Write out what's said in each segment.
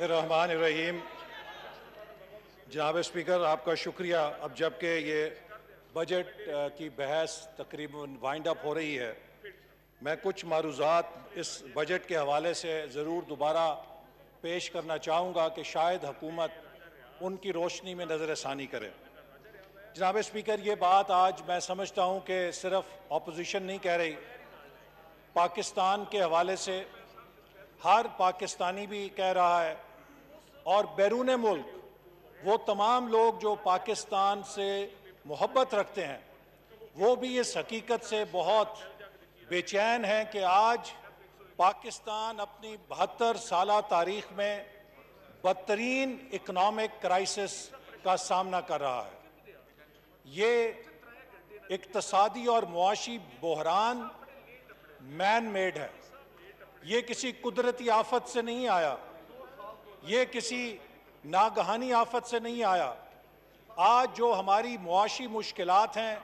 الرحمن الرحیم۔ جناب اسپیکر، آپ کا شکریہ۔ اب جبکہ یہ بجٹ کی بحث تقریباً وائنڈ اپ ہو رہی ہے، میں کچھ معروضات اس بجٹ کے حوالے سے ضرور دوبارہ پیش کرنا چاہوں گا کہ شاید حکومت ان کی روشنی میں نظر ثانی کرے۔ جناب اسپیکر، یہ بات آج میں سمجھتا ہوں کہ صرف اپوزیشن نہیں کہہ رہی، پاکستان کے حوالے سے ہر پاکستانی بھی کہہ رہا ہے، اور بیرون ملک وہ تمام لوگ جو پاکستان سے محبت رکھتے ہیں وہ بھی اس حقیقت سے بہت بے چین ہیں کہ آج پاکستان اپنی 72 سالہ تاریخ میں بدترین اکنامک کرائسس کا سامنا کر رہا ہے۔ یہ اقتصادی اور معاشی بحران مین میڈ ہے، یہ کسی قدرتی آفت سے نہیں آیا، یہ کسی ناگہانی آفت سے نہیں آیا۔ آج جو ہماری معاشی مشکلات ہیں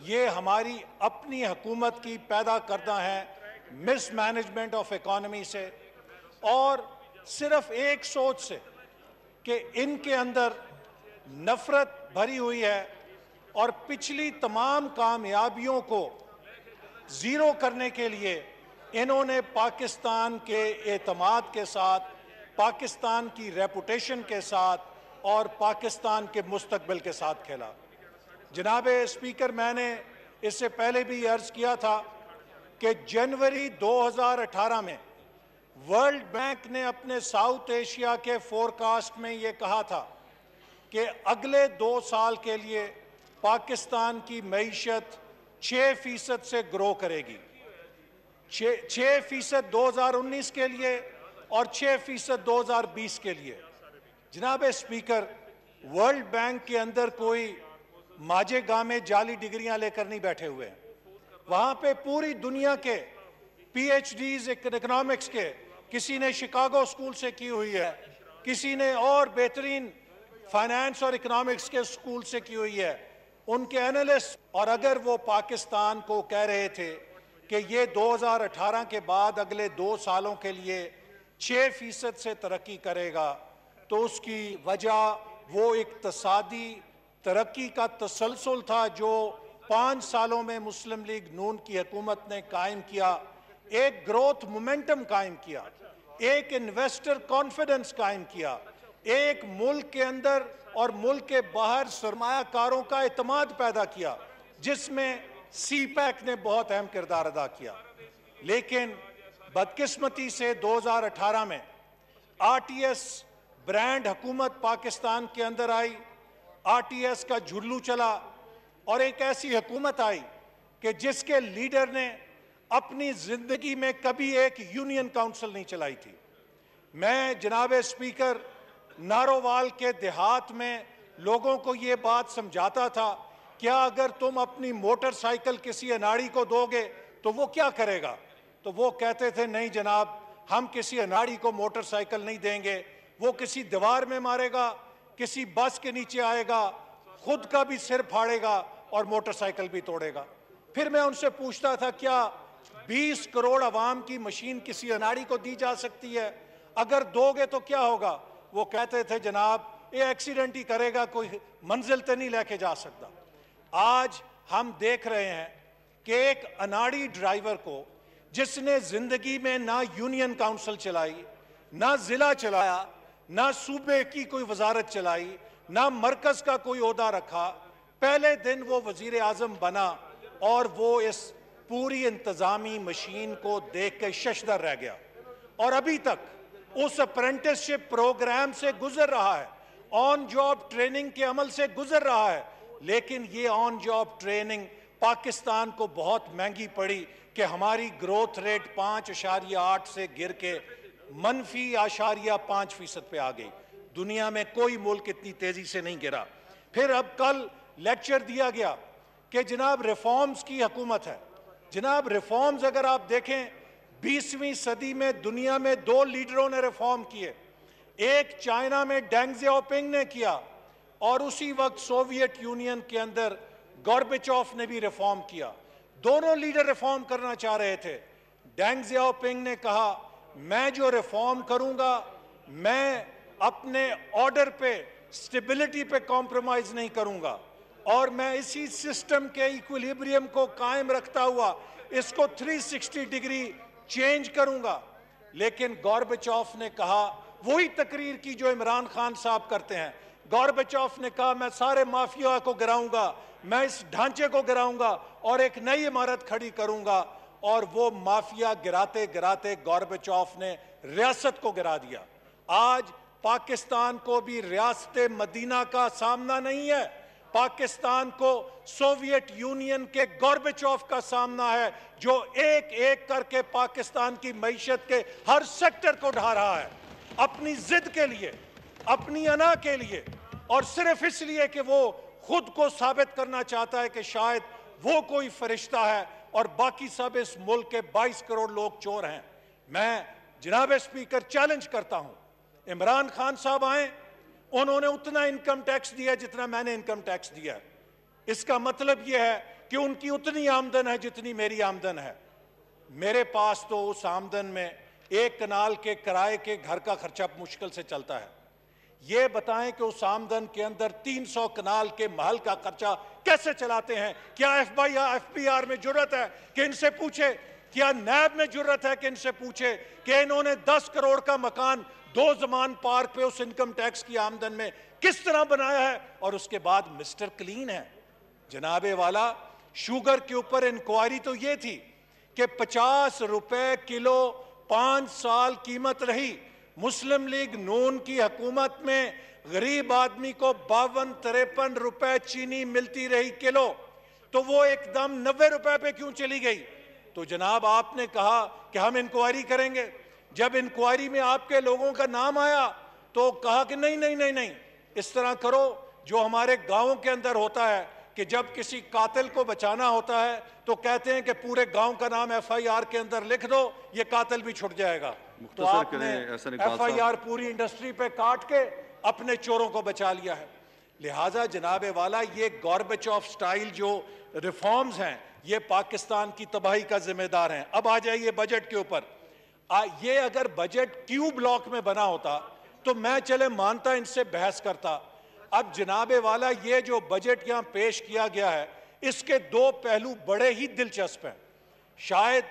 یہ ہماری اپنی حکومت کی پیدا کردہ ہیں، مس مینجمنٹ آف اکانومی سے، اور صرف ایک سوچ سے کہ ان کے اندر نفرت بھری ہوئی ہے، اور پچھلی تمام کامیابیوں کو زیرو کرنے کے لیے انہوں نے پاکستان کے اعتماد کے ساتھ، پاکستان کی ریپوٹیشن کے ساتھ اور پاکستان کے مستقبل کے ساتھ کھیلا۔ جناب اسپیکر، میں نے اس سے پہلے بھی عرض کیا تھا کہ جنوری 2018 میں ورلڈ بینک نے اپنے ساؤتھ ایشیا کے فورکاسٹ میں یہ کہا تھا کہ اگلے 2 سال کے لیے پاکستان کی معیشت 6% سے گرو کرے گی، 6% 2019 کے لیے اور 6% 2020 کے لیے۔ جناب اسپیکر، ورلڈ بینک کے اندر کوئی ماجے گاہ میں جعلی ڈگریاں لے کر نہیں بیٹھے ہوئے ہیں، وہاں پہ پوری دنیا کے پی ایچ ڈیز اکنامکس کے، کسی نے شکاگو اسکول سے کی ہوئی ہے، کسی نے اور بہترین فائنانس اور اکنامکس کے اسکول سے کی ہوئی ہے، ان کے اینالسٹ، اور اگر وہ پاکستان کو کہہ رہے تھے کہ یہ 2018 کے بعد اگلے 2 سالوں کے لیے 6% سے ترقی کرے گا، تو اس کی وجہ وہ اقتصادی ترقی کا تسلسل تھا جو 5 سالوں میں مسلم لیگ نون کی حکومت نے قائم کیا، ایک گروتھ مومنٹم قائم کیا، ایک انویسٹر کانفیڈنس قائم کیا، ایک ملک کے اندر اور ملک کے باہر سرمایہ کاروں کا اعتماد پیدا کیا، جس میں سی پیک نے بہت اہم کردار ادا کیا۔ لیکن بدقسمتی سے 2018 میں آر ٹی ایس برانڈ حکومت پاکستان کے اندر آئی، آر ٹی ایس کا جھلو چلا، اور ایک ایسی حکومت آئی کہ جس کے لیڈر نے اپنی زندگی میں کبھی ایک یونین کاؤنسل نہیں چلائی تھی۔ میں جناب اسپیکر نارووال کے دیہات میں لوگوں کو یہ بات سمجھاتا تھا، کیا اگر تم اپنی موٹر سائیکل کسی اناڑی کو دو گے تو وہ کیا کرے گا؟ تو وہ کہتے تھے، نہیں جناب، ہم کسی اناڑی کو موٹر سائیکل نہیں دیں گے، وہ کسی دیوار میں مارے گا، کسی بس کے نیچے آئے گا، خود کا بھی سر پھاڑے گا اور موٹر سائیکل بھی توڑے گا۔ پھر میں ان سے پوچھتا تھا، کیا 20 کروڑ عوام کی مشین کسی اناڑی کو دی جا سکتی ہے؟ اگر دو گے تو کیا ہوگا؟ وہ کہتے تھے، جناب یہ ایکسیڈنٹ ہی کرے گا، کوئی منزل تے نہیں لے کے جا سکتا۔ آج ہم دیکھ رہے ہیں کہ ایک اناڑی ڈرائیور کو، جس نے زندگی میں نہ یونین کاؤنسل چلائی، نہ ضلع چلایا، نہ صوبے کی کوئی وزارت چلائی، نہ مرکز کا کوئی عہدہ رکھا، پہلے دن وہ وزیر اعظم بنا اور وہ اس پوری انتظامی مشین کو دیکھ کے ششدر رہ گیا، اور ابھی تک اس اپرینٹس شپ پروگرام سے گزر رہا ہے، آن جاب ٹریننگ کے عمل سے گزر رہا ہے، لیکن یہ آن جاب ٹریننگ پاکستان کو بہت مہنگی پڑی کہ ہماری گروتھ ریٹ 5.8 سے گر کے -0.5% پہ آ گئی۔ دنیا میں کوئی ملک اتنی تیزی سے نہیں گرا۔ پھر اب کل لیکچر دیا گیا کہ جناب ریفارمز کی حکومت ہے۔ جناب ریفارمز اگر آپ دیکھیں، 20ویں صدی میں دنیا میں 2 لیڈروں نے ریفارم کیے، ایک چائنا میں ڈینگ زیاؤ پنگ نے کیا، اور اسی وقت سوویت یونین کے اندر گوربیچوف نے بھی ریفارم کیا۔ دونوں لیڈر ریفارم کرنا چاہ رہے تھے۔ ڈینگ زیاؤ پنگ نے کہا، میں جو ریفارم کروں گا میں اپنے آرڈر پہ سٹیبلٹی پہ کمپرومائز نہیں کروں گا اور میں اسی سسٹم کے ایکویلیبریم کو قائم رکھتا ہوا اس کو 360 ڈگری چینج کروں گا. لیکن گورباچوف نے کہا وہی تقریر کی جو عمران خان صاحب کرتے ہیں. گورباچوف نے کہا میں سارے مافیا کو گراؤں گا, میں اس ڈھانچے کو گراؤں گا اور ایک نئی عمارت کھڑی کروں گا, اور وہ مافیا گراتے گراتے گورباچوف نے ریاست کو گرا دیا. آج پاکستان کو بھی ریاست مدینہ کا سامنا نہیں ہے, پاکستان کو سوویت یونین کے گورباچوف کا سامنا ہے جو ایک ایک کر کے پاکستان کی معیشت کے ہر سیکٹر کو ڈھا رہا ہے اپنی ضد کے لیے, اپنی انا کے لیے, اور صرف اس لیے کہ وہ خود کو ثابت کرنا چاہتا ہے کہ شاید وہ کوئی فرشتہ ہے اور باقی سب اس ملک کے 22 کروڑ لوگ چور ہیں. میں جناب اسپیکر چیلنج کرتا ہوں, عمران خان صاحب آئیں, انہوں نے اتنا انکم ٹیکس دیا جتنا میں نے انکم ٹیکس دیا ہے. اس کا مطلب یہ ہے کہ ان کی اتنی آمدن ہے جتنی میری آمدن ہے. میرے پاس تو اس آمدن میں ایک کنال کے کرائے کے گھر کا خرچہ مشکل سے چلتا ہے. یہ بتائیں کہ اس آمدن کے اندر 300 کنال کے محل کا خرچہ کیسے چلاتے ہیں؟ کیا ایف بی آر میں جرت ہے کہ ان سے پوچھے؟ کیا نیب میں جرت ہے کہ ان سے پوچھے کہ انہوں نے 10 کروڑ کا مکان 2 زمان پارک پہ اس انکم ٹیکس کی آمدن میں کس طرح بنایا ہے؟ اور اس کے بعد مسٹر کلین ہے. جناب والا, شوگر کے اوپر انکوائری تو یہ تھی کہ 50 روپے کلو 5 سال قیمت رہی. مسلم لیگ نون کی حکومت میں غریب آدمی کو 52-53 روپے چینی ملتی رہی کلو, تو وہ ایک دم 90 روپے پہ کیوں چلی گئی؟ تو جناب آپ نے کہا کہ ہم انکوائری کریں گے. جب انکوائری میں آپ کے لوگوں کا نام آیا تو کہا کہ نہیں, اس طرح کرو جو ہمارے گاؤں کے اندر ہوتا ہے کہ جب کسی قاتل کو بچانا ہوتا ہے تو کہتے ہیں کہ پورے گاؤں کا نام ایف آئی آر کے اندر لکھ دو, یہ قاتل بھی چھٹ جائے گا. تو آپ نے ایف آئی آر پوری انڈسٹری پہ کاٹ کے اپنے چوروں کو بچا لیا ہے. لہٰذا جناب والا, یہ گورباچوف سٹائل جو ریفارمز ہیں یہ پاکستان کی تباہی کا ذمہ دار ہیں. اب آ جائیے بجٹ کے اوپر. یہ اگر بجٹ کیو بلاک میں بنا ہوتا تو میں چلے مانتا, ان سے بحث کرتا. اب جناب والا, یہ جو بجٹ یہاں پیش کیا گیا ہے اس کے 2 پہلو بڑے ہی دلچسپ ہیں. شاید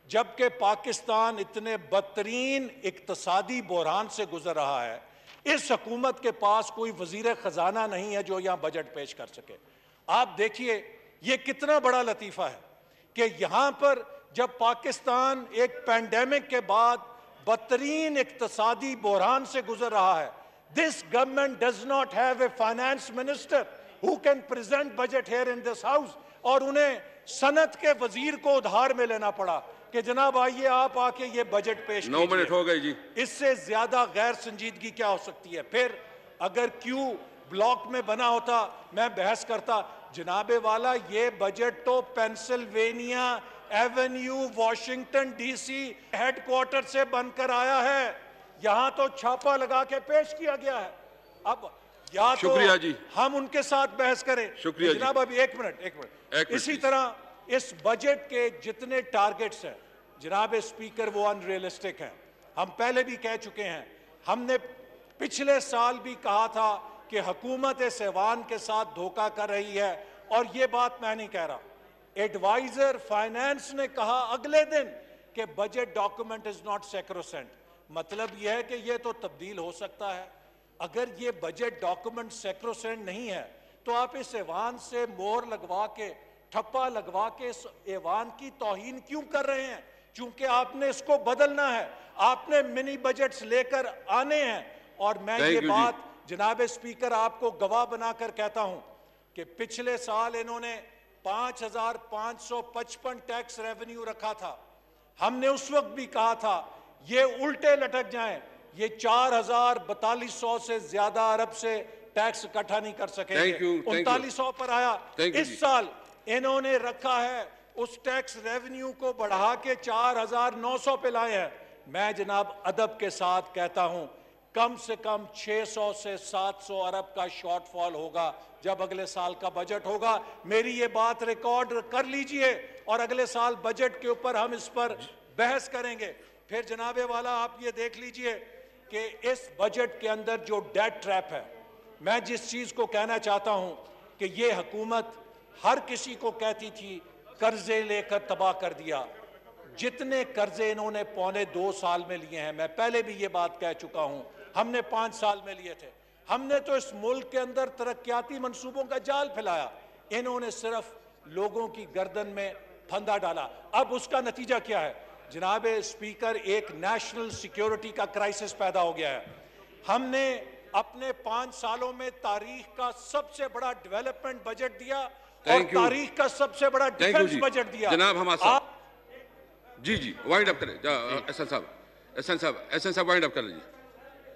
جبکہ پاکستان اتنے بدترین اقتصادی بحران سے گزر رہا ہے, اس حکومت کے پاس کوئی وزیر خزانہ نہیں ہے جو یہاں بجٹ پیش کر سکے. آپ دیکھیے یہ کتنا بڑا لطیفہ ہے کہ یہاں پر جب پاکستان ایک پینڈیمک کے بعد بدترین اقتصادی بحران سے گزر رہا ہے, this government does not have a finance minister who can present budget here in this house, اور انہیں صنعت کے وزیر کو ادھار میں لینا پڑا کہ جناب آئیے آپ آ کے یہ بجٹ پیش کیجئے. 9 منٹ ہو گئے جی. اس سے زیادہ غیر سنجیدگی کیا ہو سکتی ہے؟ پھر اگر کیو بلاک میں بنا ہوتا میں بحث کرتا. جناب والا, یہ بجٹ تو Pennsylvania Avenue Washington D C headquarter سے بن کر آیا ہے, یہاں تو چھاپا لگا کے پیش کیا گیا ہے. اب یا تو ہم ان کے ساتھ بحث کریں. جناب ابھی ایک منٹ. اسی طرح اس بجٹ کے جتنے ٹارگٹس ہیں جناب اسپیکر وہ ان ریئلسٹک ہیں. ہم پہلے بھی کہہ چکے ہیں, ہم نے پچھلے سال بھی کہا تھا کہ حکومت سیوان کے ساتھ دھوکہ کر رہی ہے, اور یہ بات میں نہیں کہہ رہا. ایڈوائزر فائنانس نے کہا اگلے دن کہ بجٹ ڈاکومنٹ از ناٹ سیکروسینٹ. مطلب یہ ہے کہ یہ تو تبدیل ہو سکتا ہے. اگر یہ بجٹ ڈاکومنٹ سیکروسینٹ نہیں ہے تو آپ اس ایوان سے مہر لگوا کے, ٹھپا لگوا کے اس ایوان کی توہین کیوں کر رہے ہیں؟ چونکہ آپ نے اس کو بدلنا ہے, آپ نے منی بجٹس لے کر آنے ہیں. اور میں یہ بات جناب اسپیکر آپ کو گواہ بنا کر کہتا ہوں کہ پچھلے سال انہوں نے 5,555 ٹیکس ریونیو رکھا تھا. ہم نے اس وقت بھی کہا تھا یہ الٹے لٹک جائیں, یہ 4,4200 سے زیادہ ارب سے ٹیکس اکٹھا نہیں کر سکیں گے. 3900 پر آیا. اس سال انہوں نے رکھا ہے اس ٹیکس ریونیو کو بڑھا کے 4,900 پہ لائے ہیں. میں جناب ادب کے ساتھ کہتا ہوں کم سے کم 600 سے 700 ارب کا شارٹ فال ہوگا جب اگلے سال کا بجٹ ہوگا. میری یہ بات ریکارڈ کر لیجئے اور اگلے سال بجٹ کے اوپر ہم اس پر بحث کریں گے. پھر جناب والا آپ یہ دیکھ لیجئے کہ اس بجٹ کے اندر جو ڈیٹ ٹریپ ہے، میں جس چیز کو کہنا چاہتا ہوں کہ یہ حکومت ہر کسی کو کہتی تھی قرضے لے کر تباہ کر دیا. جتنے قرضے انہوں نے 1.25 سال میں لیے ہیں، میں پہلے بھی یہ بات کہہ چکا ہوں، ہم نے 5 سال میں لیے تھے. ہم نے تو اس ملک کے اندر ترقیاتی منصوبوں کا جال پھیلایا، انہوں نے صرف لوگوں کی گردن میں پھندا ڈالا. اب اس کا نتیجہ کیا ہے جناب اسپیکر؟ ایک نیشنل سیکیورٹی کا کرائسس پیدا ہو گیا ہے. ہم نے اپنے 5 سالوں میں تاریخ کا سب سے بڑا ڈیولپمنٹ بجٹ دیا اور تاریخ کا سب سے بڑا ڈیفنس بجٹ دیا. جناب حماد صاحب جی وائنڈ اپ کریں. احسن صاحب وائنڈ اپ کر لیجیے.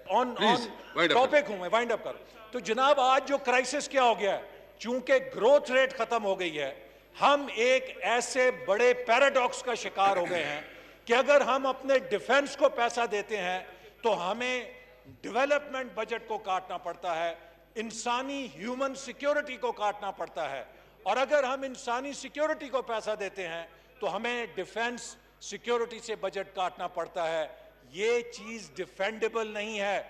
آن ٹاپک ہوں میں، وائنڈ اپ کر. تو جناب آج جو کرائسس کیا ہو گیا ہے، چونکہ گروتھ ریٹ ختم ہو گئی ہے، ہم ایک ایسے بڑے پیراڈاکس کا شکار ہو گئے ہیں کہ اگر ہم اپنے ڈیفنس کو پیسہ دیتے ہیں تو ہمیں ڈیولپمنٹ بجٹ کو کاٹنا پڑتا ہے، انسانی ہیومن سیکیورٹی کو کاٹنا پڑتا ہے. اور اگر ہم انسانی سیکیورٹی کو پیسہ دیتے ہیں تو ہمیں ڈیفنس سیکیورٹی سے بجٹ کاٹنا پڑتا ہے. یہ چیز ڈیفینڈیبل نہیں ہے.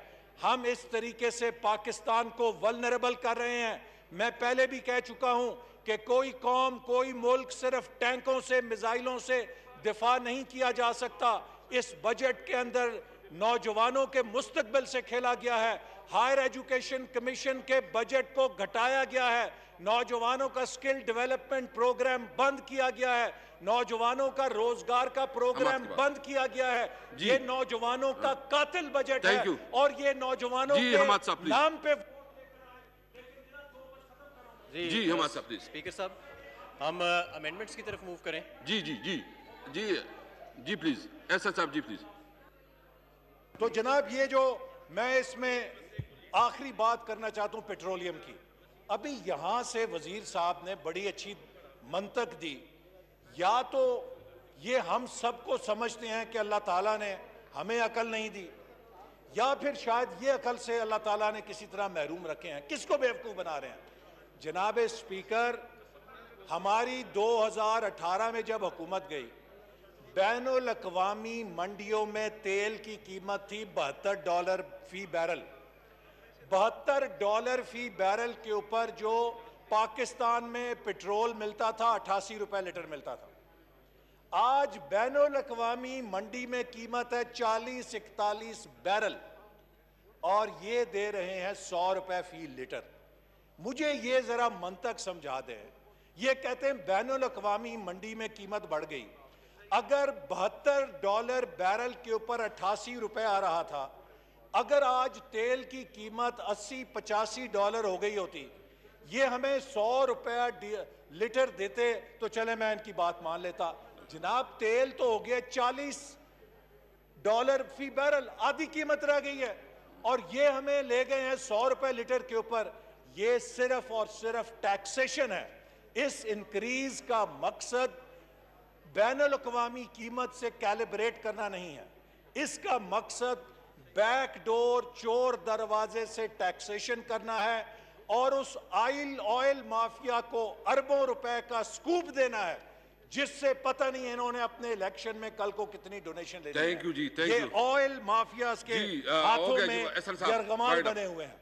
ہم اس طریقے سے پاکستان کو ولنریبل کر رہے ہیں. میں پہلے بھی کہہ چکا ہوں کہ کوئی قوم، کوئی ملک صرف ٹینکوں سے، میزائلوں سے دفاع نہیں کیا جا سکتا. اس بجٹ کے اندر نوجوانوں کے مستقبل سے کھیلا گیا ہے. ہائر ایجوکیشن کمیشن کے بجٹ کو گھٹایا گیا ہے. نوجوانوں کا سکل ڈیولپمنٹ پروگرام بند کیا گیا ہے. نوجوانوں کا روزگار کا پروگرام بند کیا گیا ہے. یہ نوجوانوں کا قاتل بجٹ ہے اور یہ نوجوانوں کے نام پہ. جی حماد صاحب پلیز. اسپیکر صاحب ہم امینڈمنٹس کی طرف موو کریں. جی پلیز. احسن صاحب جی پلیز. تو جناب یہ جو میں اس میں آخری بات کرنا چاہتا ہوں پیٹرولیم کی. ابھی یہاں سے وزیر صاحب نے بڑی اچھی منطق دی. یا تو یہ ہم سب کو سمجھتے ہیں کہ اللہ تعالیٰ نے ہمیں عقل نہیں دی، یا پھر شاید یہ عقل سے اللہ تعالیٰ نے کسی طرح محروم رکھے ہیں. کس کو بیوقوف بنا رہے ہیں؟ جناب اسپیکر، ہماری 2018 میں جب حکومت گئی، بین الاقوامی منڈیوں میں تیل کی قیمت تھی $72 فی بیرل. $72 فی بیرل کے اوپر جو پاکستان میں پیٹرول ملتا تھا 88 روپے لیٹر ملتا تھا. آج بین الاقوامی منڈی میں قیمت ہے 40-41 بیرل اور یہ دے رہے ہیں 100 روپے فی لیٹر. مجھے یہ ذرا منطق سمجھا دیں. یہ کہتے ہیں بین الاقوامی منڈی میں قیمت بڑھ گئی. اگر $72 بیرل کے اوپر 88 روپے آ رہا تھا، اگر آج تیل کی قیمت $80-85 ہو گئی ہوتی، یہ ہمیں 100 روپے لیٹر دیتے تو چلے میں ان کی بات مان لیتا. جناب تیل تو ہو گیا $40 فی بیرل، آدھی قیمت رہ گئی ہے اور یہ ہمیں لے گئے ہیں 100 روپے لیٹر کے اوپر. یہ صرف اور صرف ٹیکسیشن ہے. اس انکریز کا مقصد بین الاقوامی قیمت سے کیلیبریٹ کرنا نہیں ہے. اس کا مقصد بیک ڈور، چور دروازے سے ٹیکسیشن کرنا ہے اور اس آئل مافیا کو اربوں روپے کا سکوپ دینا ہے، جس سے پتہ نہیں انہوں نے اپنے الیکشن میں کل کو کتنی ڈونیشن لے لی ہے. یہ آئل مافیاز کے ہاتھوں میں یرغمال بنے ہوئے ہیں.